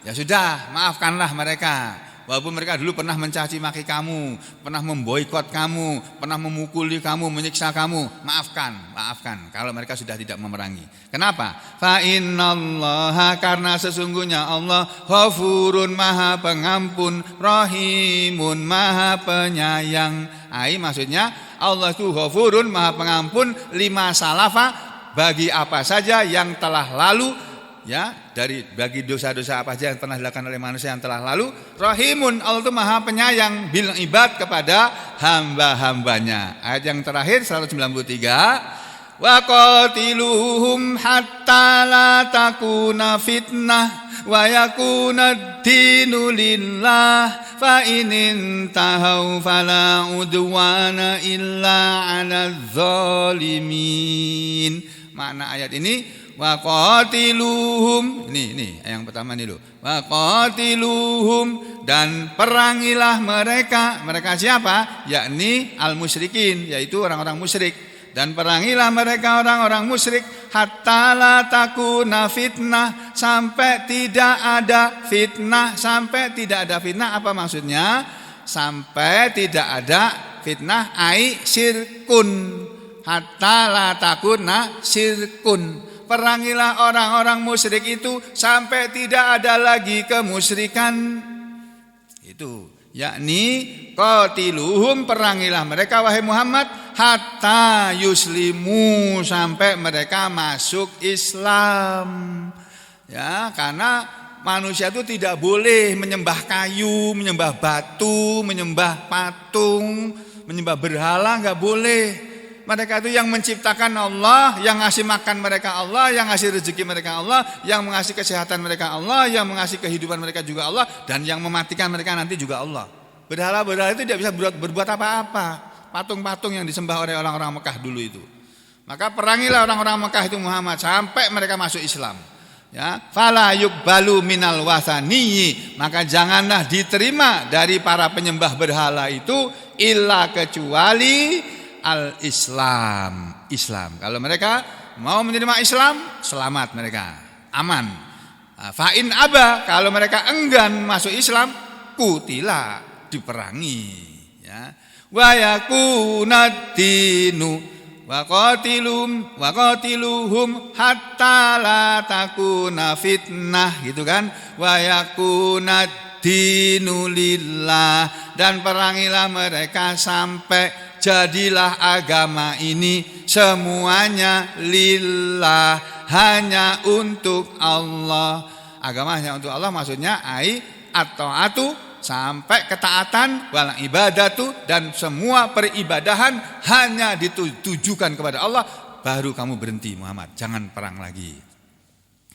ya sudah, maafkanlah mereka. Walaupun mereka dulu pernah mencaci maki kamu, pernah memboikot kamu, pernah memukuli kamu, menyiksa kamu, maafkan kalau mereka sudah tidak memerangi. Kenapa? Fa innallaha, karena sesungguhnya Allah ghafurun, maha pengampun, rahimun, maha penyayang. Maksudnya Allah itu ghafurun, maha pengampun, lima salafa, bagi apa saja yang telah lalu, ya, bagi dosa-dosa apa saja yang pernah dilakukan oleh manusia yang telah lalu. Rahimun, Allah itu maha penyayang, bil ibad, kepada hamba-hambanya. Ayat yang terakhir 193, wa qatiluhum hatta la takuna fitnah wa yakuna dinu lillah fa in tahau fala udwana illa 'alal zalimin. Makna ayat ini, wa qatiluhum, ini yang pertama nih loh. Wa qatiluhum, dan perangilah mereka. Mereka siapa? Yakni al-musyrikin, yaitu orang-orang musyrik. Dan perangilah mereka orang-orang musyrik hatta la takuna fitnah, sampai tidak ada fitnah. Sampai tidak ada fitnah apa maksudnya? Sampai tidak ada fitnah, ai syirkun. Hatta la takuna syirkun, perangilah orang-orang musyrik itu sampai tidak ada lagi kemusyrikan. Itu yakni qatiluhum, perangilah mereka wahai Muhammad, hatta yuslimu, sampai mereka masuk Islam. Ya, karena manusia itu tidak boleh menyembah kayu, menyembah batu, menyembah patung, menyembah berhala, enggak boleh. Mereka itu yang menciptakan Allah, yang ngasih makan mereka Allah, yang ngasih rezeki mereka Allah, yang mengasih kesehatan mereka Allah, yang mengasih kehidupan mereka juga Allah, dan yang mematikan mereka nanti juga Allah. Berhala-berhala itu tidak bisa berbuat apa-apa. Patung-patung yang disembah oleh orang-orang Mekah dulu itu. Maka perangilah orang-orang Mekah itu Muhammad sampai mereka masuk Islam. Ya, fala yuqbalu minal wasaniyi, maka janganlah diterima dari para penyembah berhala itu illa kecuali al-Islam, Islam. Kalau mereka mau menerima Islam, selamat mereka, aman. Fa in aba, kalau mereka enggan masuk Islam, kutila, diperangi. Ya. Wa yakunad dinu wa qatiluhum hatta la takuna fitnah, gitu kan. Wa yakunad dinu lillah, dan perangilah mereka sampai jadilah agama ini semuanya lillah, hanya untuk Allah. Agama hanya untuk Allah maksudnya at-ta'atu, sampai ketaatan, wal ibadatu, dan semua peribadahan hanya ditujukan kepada Allah, baru kamu berhenti Muhammad, jangan perang lagi.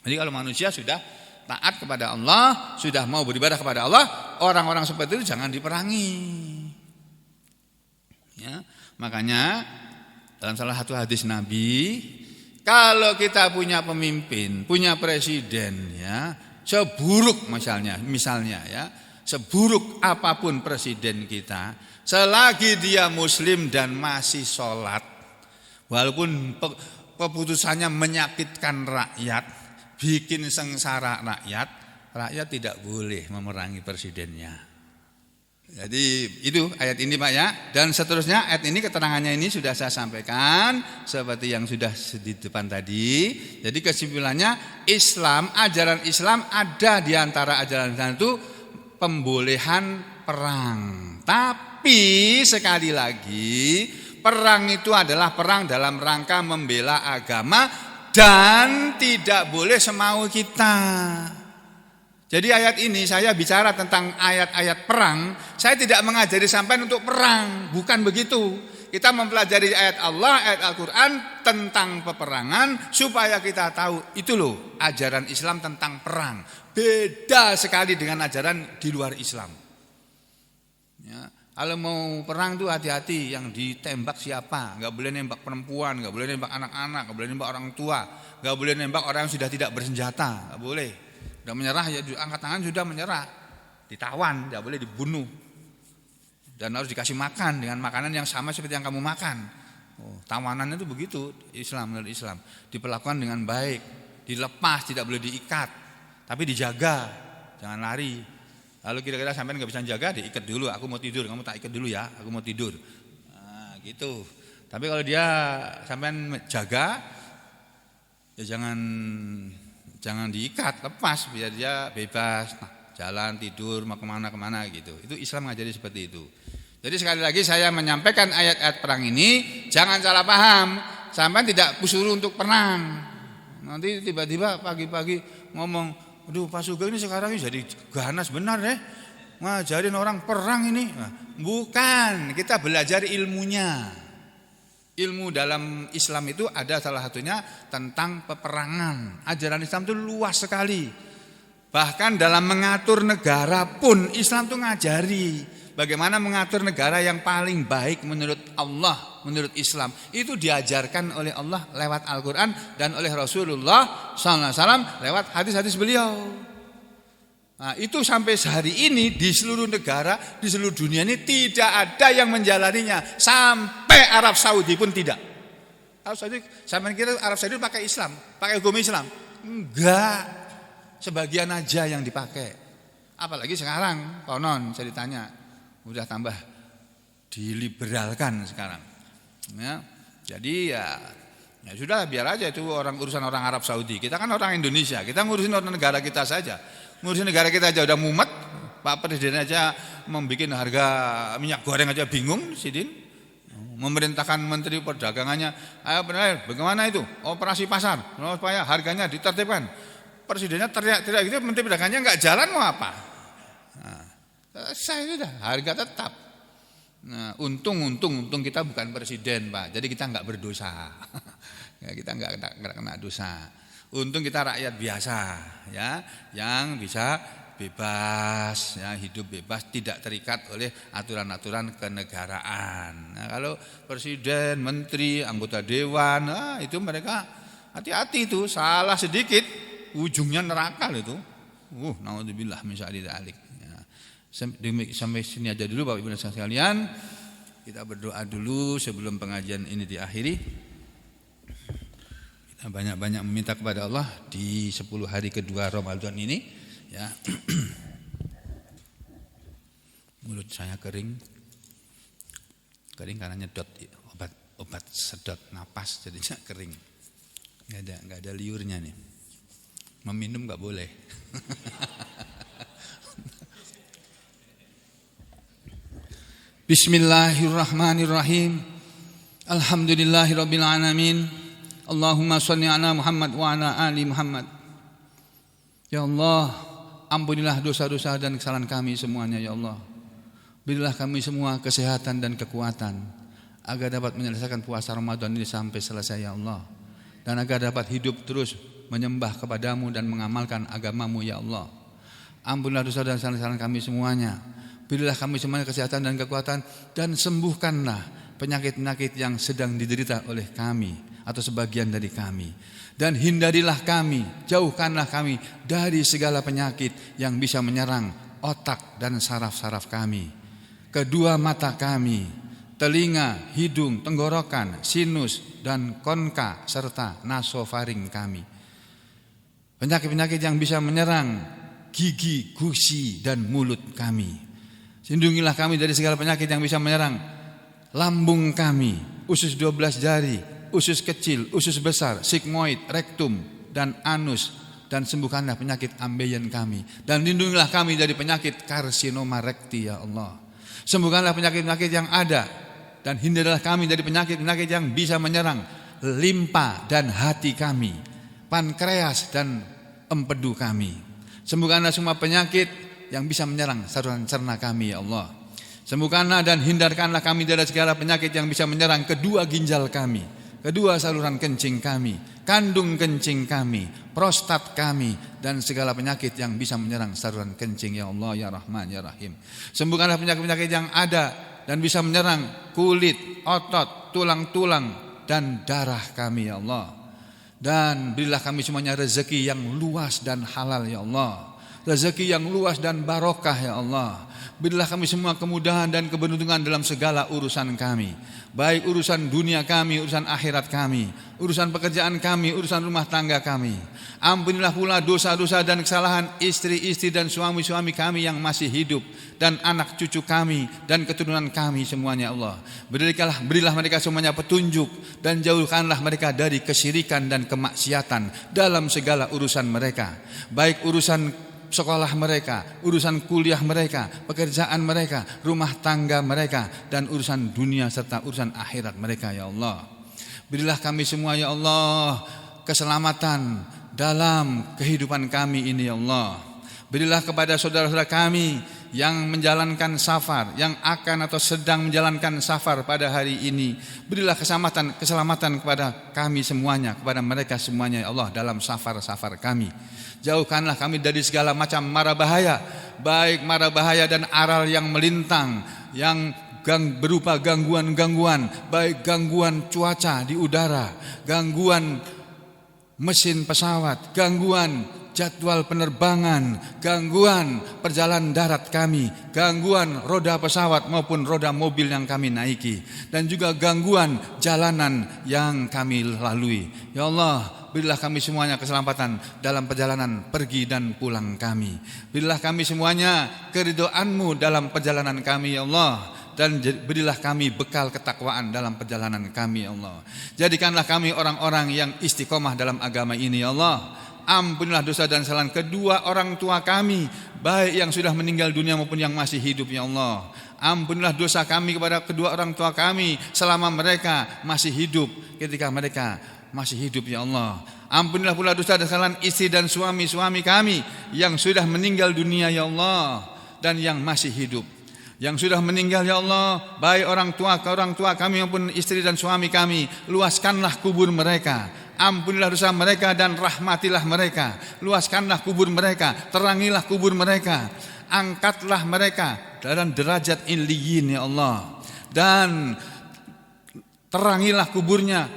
Jadi kalau manusia sudah taat kepada Allah, sudah mau beribadah kepada Allah, orang-orang seperti itu jangan diperangi. Ya, makanya dalam salah satu hadis Nabi, kalau kita punya pemimpin, punya presiden, ya, seburuk misalnya ya, seburuk apapun presiden kita, selagi dia muslim dan masih sholat, walaupun keputusannya menyakitkan rakyat, bikin sengsara rakyat tidak boleh memerangi presidennya. Jadi itu ayat ini Pak ya. Dan seterusnya ayat ini, keterangannya ini sudah saya sampaikan seperti yang sudah di depan tadi. Jadi kesimpulannya, Islam, ajaran Islam ada di antara ajaran Islam itu pembolehan perang. Tapi sekali lagi, perang itu adalah perang dalam rangka membela agama dan tidak boleh semau kita. Jadi ayat ini saya bicara tentang ayat-ayat perang, saya tidak mengajari sampean untuk perang, bukan begitu. Kita mempelajari ayat Allah, ayat Al-Quran tentang peperangan supaya kita tahu itu loh ajaran Islam tentang perang. Beda sekali dengan ajaran di luar Islam. Ya, kalau mau perang tuh hati-hati, yang ditembak siapa? Enggak boleh nembak perempuan, enggak boleh nembak anak-anak, enggak boleh nembak orang tua, enggak boleh nembak orang yang sudah tidak bersenjata, enggak boleh. Sudah menyerah ya angkat tangan, sudah menyerah, ditawan, tidak boleh dibunuh, dan harus dikasih makan dengan makanan yang sama seperti yang kamu makan. Tawanannya itu begitu Islam, menurut Islam diperlakukan dengan baik, dilepas, tidak boleh diikat, tapi dijaga, jangan lari. Lalu kira-kira sampean nggak bisa jaga, diikat dulu, aku mau tidur, kamu tak ikat dulu ya, aku mau tidur, nah, gitu. Tapi kalau dia sampean jaga, ya jangan diikat, lepas biar dia bebas, jalan, tidur, mau kemana gitu. Itu Islam ngajari seperti itu. Jadi sekali lagi saya menyampaikan ayat-ayat perang ini, jangan salah paham. Sampai tidak kusuruh untuk perang. Nanti tiba-tiba pagi-pagi ngomong, aduh Pak Sugeng ini sekarang ini jadi ganas benar deh, ngajarin orang perang ini. Nah, bukan, kita belajar ilmunya. Ilmu dalam Islam itu ada salah satunya tentang peperangan. Ajaran Islam itu luas sekali. Bahkan dalam mengatur negara pun Islam itu ngajari bagaimana mengatur negara yang paling baik menurut Allah, menurut Islam. Itu diajarkan oleh Allah lewat Al-Quran dan oleh Rasulullah SAW lewat hadis-hadis beliau. Nah, itu sampai sehari ini di seluruh negara, di seluruh dunia ini tidak ada yang menjalaninya. Sampai Arab Saudi pun tidak. Arab Saudi, sampai kira Arab Saudi pakai Islam, pakai hukum Islam? Enggak, sebagian aja yang dipakai. Apalagi sekarang, konon saya ditanya, udah tambah diliberalkan sekarang. Ya, jadi ya sudah, biar aja itu urusan orang Arab Saudi. Kita kan orang Indonesia, kita ngurusin orang negara kita saja. Ngurusin negara kita aja udah mumet, Pak Presiden aja membuat harga minyak goreng aja bingung, Sidin. Memerintahkan Menteri Perdagangannya, ayo benar, bagaimana itu operasi pasar supaya harganya ditertibkan. Presidennya teriak-teriak gitu, Menteri Perdagangannya nggak jalan mau apa? Nah, selesai sudah, harga tetap. Nah, untung kita bukan presiden, Pak. Jadi kita nggak berdosa. Ya, kita nggak kena dosa. Untung kita rakyat biasa, ya, yang bisa bebas, ya, hidup bebas, tidak terikat oleh aturan-aturan kenegaraan. Nah, kalau presiden, menteri, anggota dewan, nah, itu mereka hati-hati itu, salah sedikit ujungnya neraka itu. Naudzubillah min syarri dzalik. Ya. Sampai sini aja dulu Bapak Ibu dan sekalian. Kita berdoa dulu sebelum pengajian ini diakhiri. Kita banyak-banyak meminta kepada Allah di 10 hari kedua Ramadan ini, ya. Mulut saya kering karena nyedot obat sedot napas, jadinya kering. Nggak ada liurnya nih. Meminum nggak boleh. Bismillahirrahmanirrahim. Alhamdulillahirabbil alamin. Allahumma shalli ala Muhammad wa ala ali Muhammad. Ya Allah, ampunilah dosa-dosa dan kesalahan kami semuanya ya Allah. Berilah kami semua kesehatan dan kekuatan agar dapat menyelesaikan puasa Ramadan ini sampai selesai ya Allah. Dan agar dapat hidup terus menyembah kepadamu dan mengamalkan agamamu ya Allah. Ampunilah dosa dan kesalahan kami semuanya. Berilah kami semuanya kesehatan dan kekuatan dan sembuhkanlah penyakit-penyakit yang sedang diderita oleh kami atau sebagian dari kami. Dan hindarilah kami, jauhkanlah kami dari segala penyakit yang bisa menyerang otak dan saraf-saraf kami, kedua mata kami, telinga, hidung, tenggorokan, sinus dan konka serta nasofaring kami. Penyakit-penyakit yang bisa menyerang gigi, gusi dan mulut kami. Lindungilah kami dari segala penyakit yang bisa menyerang lambung kami, usus 12 jari, usus kecil, usus besar, sigmoid, rektum dan anus, dan sembuhkanlah penyakit ambeien kami, dan lindungilah kami dari penyakit karsinoma rekti ya Allah. Sembuhkanlah penyakit-penyakit yang ada dan hindarilah kami dari penyakit-penyakit yang bisa menyerang limpa dan hati kami, pankreas dan empedu kami. Sembuhkanlah semua penyakit yang bisa menyerang saluran cerna kami ya Allah. Sembuhkanlah dan hindarkanlah kami dari segala penyakit yang bisa menyerang kedua ginjal kami, kedua saluran kencing kami, kandung kencing kami, prostat kami, dan segala penyakit yang bisa menyerang saluran kencing ya Allah ya Rahman ya Rahim. Sembuhkanlah penyakit-penyakit yang ada dan bisa menyerang kulit, otot, tulang-tulang dan darah kami ya Allah. Dan berilah kami semuanya rezeki yang luas dan halal ya Allah. Rezeki yang luas dan barokah ya Allah. Berilah kami semua kemudahan dan keberuntungan dalam segala urusan kami, baik urusan dunia kami, urusan akhirat kami, urusan pekerjaan kami, urusan rumah tangga kami. Ampunilah pula dosa-dosa dan kesalahan istri-istri dan suami-suami kami yang masih hidup, dan anak cucu kami dan keturunan kami semuanya Allah. Berilah mereka semuanya petunjuk dan jauhkanlah mereka dari kesyirikan dan kemaksiatan dalam segala urusan mereka, baik urusan sekolah mereka, urusan kuliah mereka, pekerjaan mereka, rumah tangga mereka, dan urusan dunia serta urusan akhirat mereka ya Allah. Berilah kami semua ya Allah keselamatan dalam kehidupan kami ini ya Allah. Berilah kepada saudara-saudara kami yang menjalankan safar, yang akan atau sedang menjalankan safar pada hari ini. Berilah keselamatan kepada kami semuanya, kepada mereka semuanya ya Allah dalam safar-safar kami. Jauhkanlah kami dari segala macam mara bahaya, baik mara bahaya dan aral yang melintang, yang berupa gangguan-gangguan, baik gangguan cuaca di udara, gangguan mesin pesawat, gangguan jadwal penerbangan, gangguan perjalanan darat kami, gangguan roda pesawat maupun roda mobil yang kami naiki, dan juga gangguan jalanan yang kami lalui. Ya Allah, berilah kami semuanya keselamatan dalam perjalanan pergi dan pulang kami. Berilah kami semuanya keridhaan-Mu dalam perjalanan kami ya Allah. Dan berilah kami bekal ketakwaan dalam perjalanan kami ya Allah. Jadikanlah kami orang-orang yang istiqomah dalam agama ini ya Allah. Ampunilah dosa dan kesalahan kedua orang tua kami, baik yang sudah meninggal dunia maupun yang masih hidup ya Allah. Ampunilah dosa kami kepada kedua orang tua kami selama mereka masih hidup, ketika mereka masih hidup ya Allah. Ampunilah pula dosa dan kesalahan istri dan suami-suami kami yang sudah meninggal dunia ya Allah, dan yang masih hidup. Yang sudah meninggal ya Allah, baik orang tua kami maupun istri dan suami kami, luaskanlah kubur mereka. Ampunilah dosa mereka dan rahmatilah mereka. Luaskanlah kubur mereka, terangilah kubur mereka. Angkatlah mereka dalam derajat illiyin ya Allah. Dan terangilah kuburnya,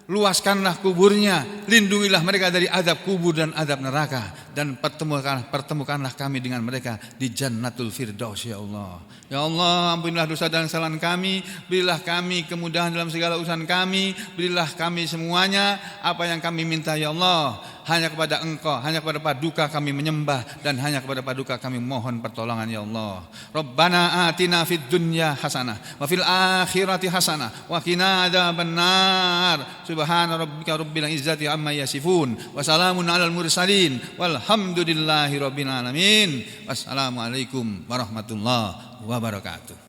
luaskanlah kuburnya, lindungilah mereka dari azab kubur dan azab neraka, dan pertemukanlah kami dengan mereka di Jannatul Firdaus ya Allah. Ya Allah, ampunilah dosa dan kesalahan kami, berilah kami kemudahan dalam segala urusan kami, berilah kami semuanya apa yang kami minta ya Allah. Hanya kepada Engkau, hanya kepada Paduka kami menyembah, dan hanya kepada Paduka kami mohon pertolongan ya Allah. Rabbana atina fid dunya hasanah wa fil akhirati hasanah wa qina adzabannar. Subhana rabbika rabbil izzati amma yasifun wa salamun alal mursalin walhamdulillahi rabbil alamin. Wassalamualaikum warahmatullahi wabarakatuh.